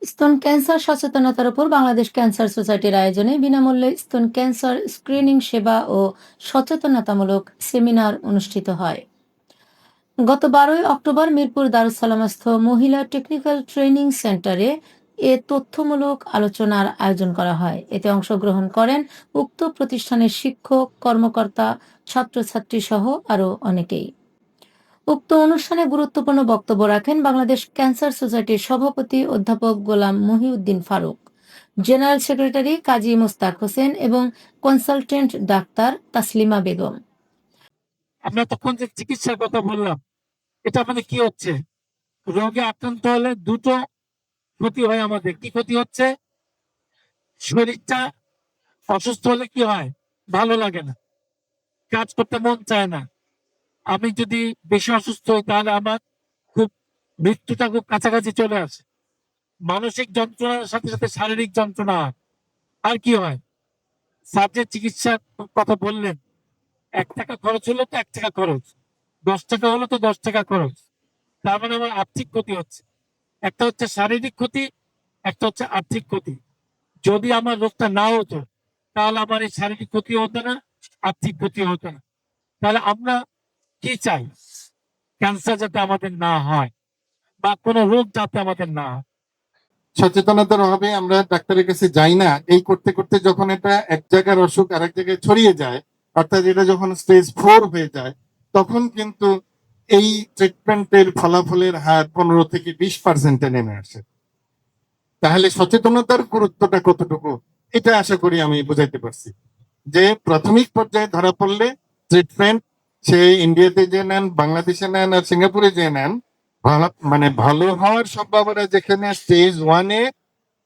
স্তন ক্যান্সার সচেতনতার উপর বাংলাদেশ ক্যান্সার সোসাইটির আয়োজনে বিনামূল্যে স্তন ক্যান্সার স্ক্রিনিং সেবা ও সচেতনতামূলক সেমিনার অনুষ্ঠিত হয়। গত 12 অক্টোবর মিরপুর দারুস সালামস্থ মহিলা টেকনিক্যাল ট্রেনিং সেন্টারে তথ্যমূলক আলোচনার আয়োজন করা হয়। এতে অংশগ্রহণ করেন উক্ত প্রতিষ্ঠানের শিক্ষক, কর্মকর্তা, ছাত্রছাত্রী সহ আরও অনেকেই। উক্ত অনুষ্ঠানে গুরুত্বপূর্ণ বক্তব্য রাখেন বাংলাদেশ ক্যান্সার সোসাইটির সভাপতি অধ্যাপক গোলাম মহিউদ্দিন ফারুক, জেনারেল সেক্রেটারি কাজী মোস্তাক হোসেন এবং কনসালটেন্ট ডাক্তার তাসলিমা বেগম। আমরা তখন যে চিকিৎসার কথা বললাম, এটা মানে কি হচ্ছে, রোগে আক্রান্ত হলে দুটো ক্ষতি হয়। আমাদের কি ক্ষতি হচ্ছে? শরীরটা অসুস্থ হলে কি হয়? ভালো লাগে না, কাজ করতে মন চায় না। আমি যদি বেশি অসুস্থ হই তাহলে আমার খুব মৃত্যুটা খুব কাছাকাছি চলে আসে। মানসিক যন্ত্রণার সাথে সাথে শারীরিক যন্ত্রণা হয়। আর কি হয়? স্যার যে চিকিৎসার কথা বললেন, 1 টাকা খরচ হলো তো 1 টাকা খরচ, 10 টাকা হলো তো 10 টাকা খরচ। তার মানে আমার আর্থিক ক্ষতি হচ্ছে। একটা হচ্ছে শারীরিক ক্ষতি, একটা হচ্ছে আর্থিক ক্ষতি। যদি আমার রোগটা না হতো তাহলে আমার এই শারীরিক ক্ষতি হতো না, আর্থিক ক্ষতি হতো না। তাহলে আমরা কি চাই? ক্যান্সার যাতে আমাদের না হয় বা কোনো রোগ যাতে আমাদের না হয়। সচেতনতার অভাবে আমরা ডাক্তারের কাছে যাই না। এই করতে করতে যখন এটা এক জায়গার অসুখ আরেক জায়গায় ছড়িয়ে যায়, অর্থাৎ এটা যখন স্টেজ 4 হয়ে যায়, তখন কিন্তু এই ট্রিটমেন্টের ফলাফলের হার 15 থেকে 20% নেমে আসে। তাহলে সচেতনতার গুরুত্বটা কতটুকু, এটা আশা করি আমি বুঝাইতে পারছি। যে প্রাথমিক পর্যায়ে ধরা পড়লে ট্রিটমেন্ট, সে ইন্ডিয়াতে যে নেন, বাংলাদেশে নেন আর সিঙ্গাপুরে যে নেন, মানে ভালো হওয়ার সম্ভাবনা যেখানে স্টেজ 1-এ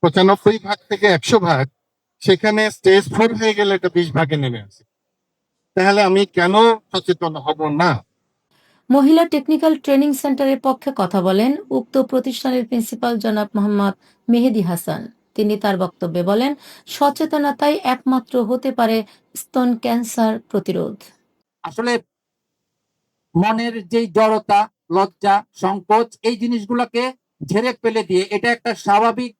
95 ভাগ থেকে 100 ভাগ, সেখানে স্টেজ 4 হয়ে গেলে এটা 20 ভাগে নেমে আসে। তাহলে আমি কেন সচেতন হব না? মহিলা টেকনিক্যাল ট্রেনিং সেন্টারের পক্ষে কথা বলেন উক্ত প্রতিষ্ঠানের প্রিন্সিপাল জনাব মোহাম্মদ মেহেদী হাসান। তিনি তার বক্তব্যে বলেন, সচেতনতাই একমাত্র হতে পারে স্তন ক্যান্সার প্রতিরোধ। আসলে মনের যে জড়তা, লজ্জা, সংকোচ, এই জিনিসগুলোকে ঝেড়ে ফেলে দিয়ে এটা একটা স্বাভাবিক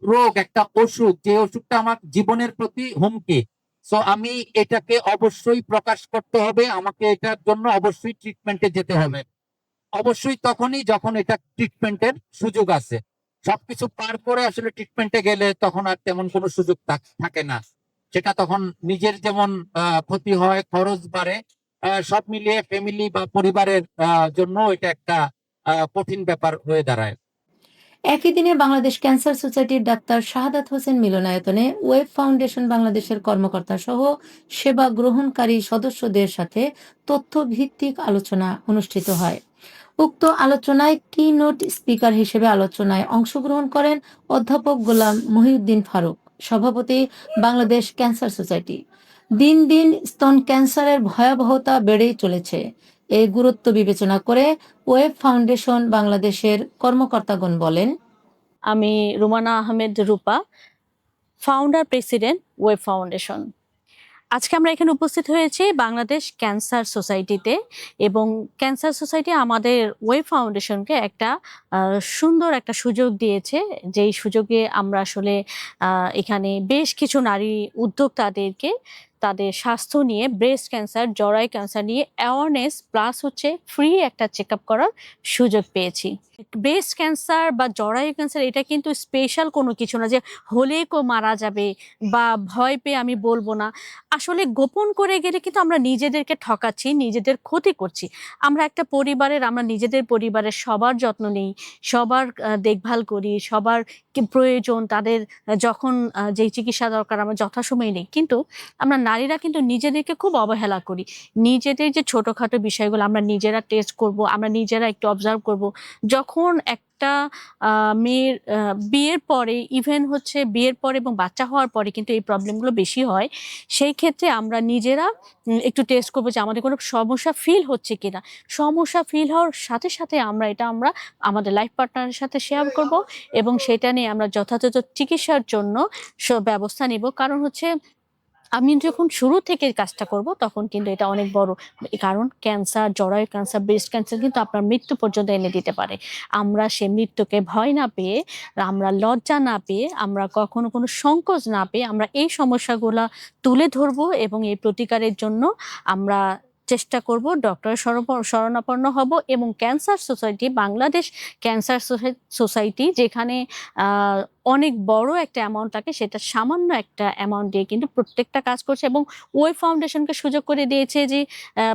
রোগ, একটা অসুখ, যে অসুখটা আমার জীবনের প্রতি হুমকি। সো আমি এটাকে অবশ্যই প্রকাশ করতে হবে, আমাকে এটার জন্য অবশ্যই ট্রিটমেন্টে যেতে হবে। অবশ্যই তখনই যখন এটা ট্রিটমেন্টের সুযোগ আছে। সবকিছু পার করে আসলে ট্রিটমেন্টে গেলে তখন আর তেমন কোনো সুযোগ থাকে না। সেটা তখন নিজের যেমন ক্ষতি হয়, খরচ বাড়ে, সব মিলিয়ে ফ্যামিলি বা পরিবারের জন্য এটা একটা কঠিন ব্যাপার হয়ে দাঁড়ায়। একই দিনে বাংলাদেশ ক্যান্সার সোসাইটির ডাক্তার শাহাদাত হোসেন মিলনায়তনে ওয়েব ফাউন্ডেশন বাংলাদেশের কর্মকর্তা সহ সেবা গ্রহণকারী সদস্যদের সাথে তথ্য ভিত্তিক আলোচনা অনুষ্ঠিত হয়। উক্ত আলোচনায় কি নোট স্পিকার হিসেবে আলোচনায় অংশগ্রহণ করেন অধ্যাপক গোলাম মহিউদ্দিন ফারুক, সভাপতি বাংলাদেশ ক্যান্সার সোসাইটি। দিন দিন স্তন ক্যান্সারের ভয়াবহতা বেড়েই চলেছে। এই গুরুত্ব বিবেচনা করে ওয়েব ফাউন্ডেশন বাংলাদেশের কর্মকর্তাগণ বলেন, আমি রুমানা আহমেদ রূপা, ফাউন্ডার প্রেসিডেন্ট ওয়েব ফাউন্ডেশন। আজকে আমরা এখানে উপস্থিত হয়েছি বাংলাদেশ ক্যান্সার সোসাইটিতে, এবং ক্যান্সার সোসাইটি আমাদের ওয়েব ফাউন্ডেশনকে একটা সুন্দর একটা সুযোগ দিয়েছে, যেই সুযোগে আমরা আসলে এখানে বেশ কিছু নারী উদ্যোক্তাদেরকে তাদের স্বাস্থ্য নিয়ে, ব্রেস্ট ক্যান্সার, জরায়ু ক্যান্সার নিয়ে অ্যাওয়ারনেস প্লাস হচ্ছে ফ্রি একটা চেক আপ করার সুযোগ পেয়েছি। ব্রেস্ট ক্যান্সার বা জরায়ু ক্যান্সার এটা কিন্তু স্পেশাল কোনো কিছু না যে হলেই মারা যাবে বা ভয় পেয়ে আমি বলবো না। আসলে গোপন করে গেলে কিন্তু আমরা নিজেদেরকে ঠকাচ্ছি, নিজেদের ক্ষতি করছি। আমরা একটা পরিবারের, আমরা নিজেদের পরিবারের সবার যত্ন নেই, সবার দেখভাল করি, সবার কি প্রয়োজন, তাদের যখন যেই চিকিৎসা দরকার আমরা যথাসময়ে নেই, কিন্তু আমরা নারীরা কিন্তু নিজেদেরকে খুব অবহেলা করি। নিজেদের যে ছোটখাটো বিষয়গুলো আমরা নিজেরা টেস্ট করব, আমরা নিজেরা একটু অবজার্ভ করব। যখন একটা মেয়ের বিয়ের পরে, ইভেন হচ্ছে বিয়ের পরে এবং বাচ্চা হওয়ার পরে কিন্তু এই প্রবলেমগুলো বেশি হয়। সেই ক্ষেত্রে আমরা নিজেরা একটু টেস্ট করবো যে আমাদের কোনো সমস্যা ফিল হচ্ছে কিনা। সমস্যা ফিল হওয়ার সাথে সাথে আমরা আমাদের লাইফ পার্টনারের সাথে শেয়ার করব, এবং সেটা নিয়ে আমরা যথাযথ চিকিৎসার জন্য ব্যবস্থা নিব। কারণ হচ্ছে আমি যখন শুরু থেকে কাজটা করব তখন কিন্তু এটা অনেক বড়, কারণ ক্যান্সার, জরায়ু ক্যান্সার, ব্রেস্ট ক্যান্সার কিন্তু আপনার মৃত্যু পর্যন্ত এনে দিতে পারে। আমরা সেই মৃত্যুকে ভয় না পেয়ে, আমরা লজ্জা না পেয়ে, আমরা কখনো কোনো সংকোচ না পেয়ে আমরা এই সমস্যাগুলা তুলে ধরবো এবং এই প্রতিকারের জন্য আমরা চেষ্টা করব, ডক্টরের শরণাপন্ন হব এবং cancer society, Bangladesh cancer society যেখানে আহ, অনেক বড় একটা অ্যামাউন্ট থাকে, সেটা সামান্য একটা অ্যামাউন্ট দিয়ে কিন্তু প্রত্যেকটা কাজ করছে এবং ওই ফাউন্ডেশনকে সুযোগ করে দিয়েছে যে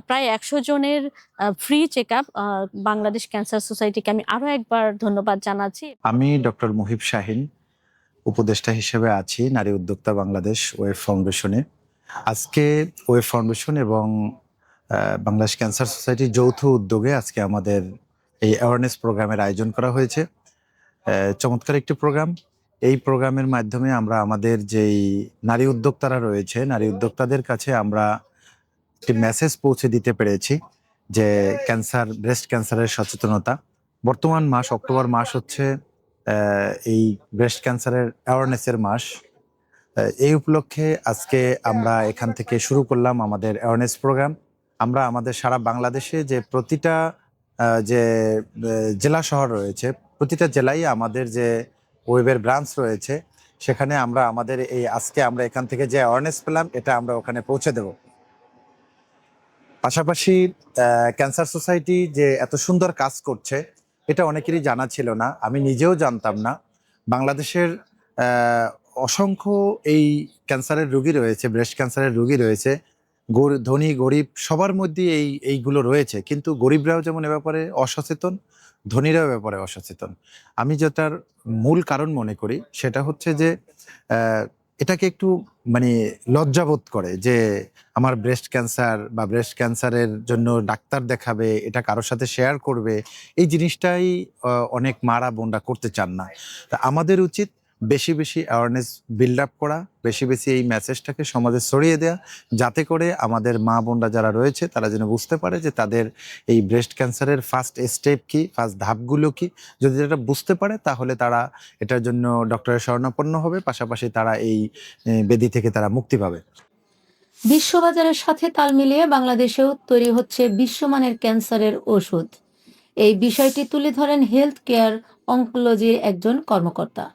প্রায় 100 জনের free check up. Bangladesh cancer সোসাইটিকে আমি আরো একবার ধন্যবাদ জানাচ্ছি। আমি ডক্টর মুহিব শাহিন, উপদেষ্টা হিসেবে আছি নারী উদ্যোক্তা বাংলাদেশ ওয়েব ফাউন্ডেশনে। আজকে ওয়েব ফাউন্ডেশন এবং বাংলাদেশ ক্যান্সার সোসাইটির যৌথ উদ্যোগে আজকে আমাদের এই অ্যাওয়ারনেস প্রোগ্রামের আয়োজন করা হয়েছে। চমৎকার একটি প্রোগ্রাম। এই প্রোগ্রামের মাধ্যমে আমরা আমাদের যেই নারী উদ্যোক্তারা রয়েছে, নারী উদ্যোক্তাদের কাছে আমরা একটি মেসেজ পৌঁছে দিতে পেরেছি যে ক্যান্সার, ব্রেস্ট ক্যান্সারের সচেতনতা। বর্তমান মাস অক্টোবর মাস হচ্ছে এই ব্রেস্ট ক্যান্সারের অ্যাওয়ারনেসের মাস। এই উপলক্ষে আজকে আমরা এখান থেকে শুরু করলাম আমাদের অ্যাওয়ারনেস প্রোগ্রাম। আমরা আমাদের সারা বাংলাদেশে যে প্রতিটা যে জেলা শহর রয়েছে, প্রতিটা জেলায় আমাদের যে ওয়েবের ব্রাঞ্চ রয়েছে, সেখানে আমরা আমাদের এই আজকে আমরা এখান থেকে যে অ্যাওয়ারনেস পেলাম এটা আমরা ওখানে পৌঁছে দেব। পাশাপাশি ক্যান্সার সোসাইটি যে এত সুন্দর কাজ করছে এটা অনেকেরই জানা ছিল না, আমি নিজেও জানতাম না। বাংলাদেশের অসংখ্য এই ক্যান্সারের রোগী রয়েছে, ব্রেস্ট ক্যান্সারের রোগী রয়েছে, ধনী গরিব সবার মধ্যে এইগুলো রয়েছে, কিন্তু গরিবরাও যেমন এ ব্যাপারে অসচেতন, ধনীরাও এ ব্যাপারে অসচেতন। আমি যেটার মূল কারণ মনে করি সেটা হচ্ছে যে এটাকে একটু মানে লজ্জাবোধ করে যে আমার ব্রেস্ট ক্যান্সার বা ব্রেস্ট ক্যান্সারের জন্য ডাক্তার দেখাবে, এটা কারোর সাথে শেয়ার করবে, এই জিনিসটাই অনেক মারা বোনরা করতে চান না। তা আমাদের উচিত বেশি বেশি অ্যাওয়ারনেস বিল্ড আপ করা, বেশি বেশি এই মেসেজটাকে সমাজে ছড়িয়ে দেওয়া, যাতে করে আমাদের মা বোনরা যারা রয়েছে তারা যেন বুঝতে পারে যে তাদের এই ব্রেস্ট ক্যান্সারের ফার্স্ট স্টেপ কি, ফার্স্ট ধাপগুলো কি। যদি এটা বুঝতে পারে তাহলে তারা এটার জন্য ডক্টরের শরণাপন্ন হবে, পাশাপাশি তারা এই ব্যাধি থেকে তারা মুক্তি পাবে। বিশ্ববাজারের সাথে তাল মিলিয়ে বাংলাদেশেও তৈরি হচ্ছে বিশ্বমানের ক্যান্সারের ওষুধ। এই বিষয়টি তুলে ধরেন হেলথ কেয়ার অনকোলজির একজন কর্মকর্তা।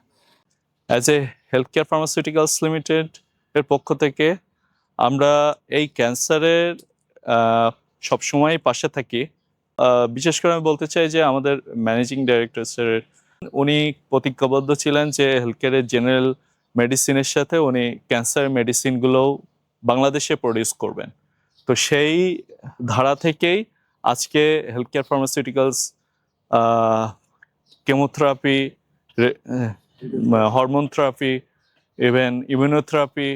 As a health care pharmaceuticals limited এর পক্ষ থেকে আমরা এই ক্যান্সারের সবসময় পাশে থাকি। বিশেষ করে আমি বলতে চাই যে আমাদের ম্যানেজিং ডাইরেক্টর স্যার উনি প্রতিজ্ঞাবদ্ধ ছিলেন যে হেলথ কেয়ারের জেনারেল মেডিসিনের সাথে উনি ক্যান্সার মেডিসিনগুলোও বাংলাদেশে প্রডিউস করবেন। তো সেই ধারা থেকেই আজকে health care pharmaceuticals chemotherapy, hormone therapy, even immunotherapy,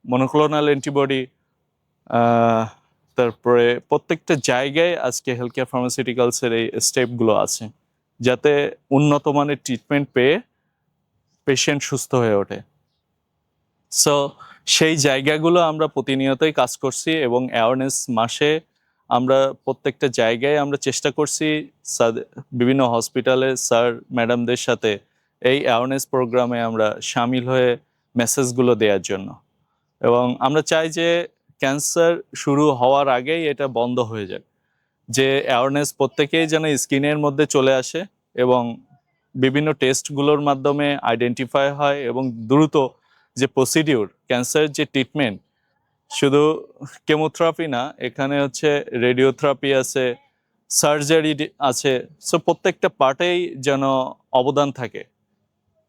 monoclonal antibody, তারপরে প্রত্যেকটা জায়গায় আজকে হেলথ কেয়ার ফার্মাসিউটিক্যালসের এই স্টেপগুলো আছে যাতে উন্নত মানের ট্রিটমেন্ট পেয়ে পেশেন্ট সুস্থ হয়ে ওঠে। সো সেই জায়গাগুলো আমরা প্রতিনিয়তই কাজ করছি এবং অ্যাওয়ারনেস মাসে আমরা প্রত্যেকটা জায়গায় আমরা চেষ্টা করছি বিভিন্ন হসপিটালে স্যার ম্যাডামদের সাথে এই অ্যাওয়ারনেস প্রোগ্রামে আমরা সামিল হয়ে মেসেজগুলো দেওয়ার জন্য। এবং আমরা চাই যে ক্যান্সার শুরু হওয়ার আগেই এটা বন্ধ হয়ে যায়, যে অ্যাওয়ারনেস প্রত্যেকেই যেন স্ক্রিনের মধ্যে চলে আসে এবং বিভিন্ন টেস্টগুলোর মাধ্যমে আইডেন্টিফাই হয় এবং দ্রুত যে প্রসিডিউর, ক্যান্সার যে ট্রিটমেন্ট, শুধু কেমোথেরাপি না, এখানে হচ্ছে রেডিওথেরাপি আছে, সার্জারি আছে। সো প্রত্যেকটা পার্টেই যেন অবদান থাকে।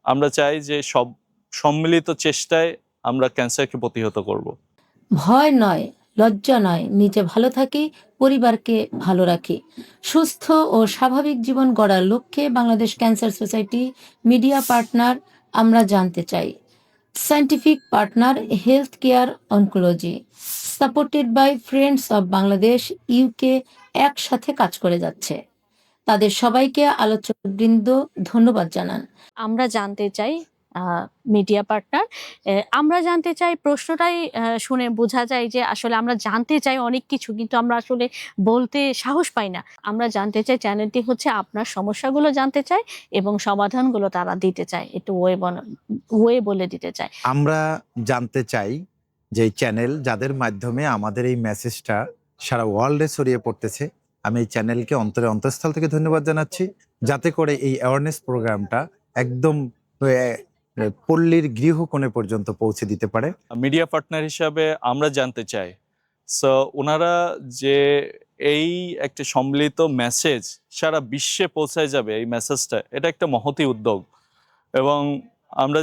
আমরা চাই যে সব সম্মিলিত চেষ্টায় আমরা ক্যান্সারকে প্রতিহত করব। ভয় নয়, লজ্জা নয়, নিজে ভালো থাকি, পরিবারকে ভালো রাখি। সুস্থ ও স্বাভাবিক জীবন গড়ার লক্ষ্যে Bangladesh cancer society media partner আমরা জানতে চাই। Scientific partner health care oncology, supported by friends of Bangladesh UK একসাথে কাজ করে যাচ্ছে। তাদের সবাইকে আলোচকবৃন্দ ধন্যবাদ জানান। আমরা জানতে চাই মিডিয়া পার্টনার, আমরা জানতে চাই, প্রশ্নটাই শুনে বোঝা যায় যে আসলে আমরা জানতে চাই অনেক কিছু, কিন্তু আমরা আসলে বলতে সাহস পাই না। আমরা জানতে চাই, চ্যানেলটি হচ্ছে আপনার সমস্যাগুলো জানতে চাই এবং সমাধানগুলো তারা দিতে চায়, একটু ওয়ে বলে দিতে চায়। আমরা জানতে চাই যে চ্যানেল যাদের মাধ্যমে আমাদের এই মেসেজটা সারা ওয়ার্ল্ডে ছড়িয়ে পড়তেছে, আমি এই চ্যানেলকে অন্তরে অন্তঃস্থল থেকে ধন্যবাদ জানাচ্ছি, যাতে করে এই অ্যাওয়ারনেস প্রোগ্রামটা একদম পল্লীর গৃহকোণে পর্যন্ত পৌঁছে দিতে পারে। মিডিয়া পার্টনার হিসাবে আমরা জানতে চাই, সো ওনারা যে এই একটা সম্মিলিত মেসেজ সারা বিশ্বে পৌঁছায় যাবে, এই মেসেজটা, এটা একটা মহতী উদ্যোগ। এবং আমরা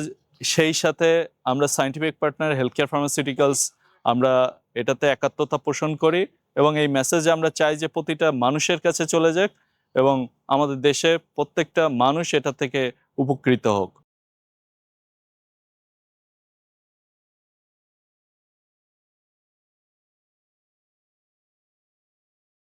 সেই সাথে আমরা scientific partner health care pharmaceuticals, আমরা এটাতে একাত্মতা পোষণ করি এবং এই মেসেজ আমরা চাই যে প্রতিটা মানুষের কাছে চলে যাক এবং আমাদের দেশে প্রত্যেকটা মানুষ এটা থেকে উপকৃত হোক।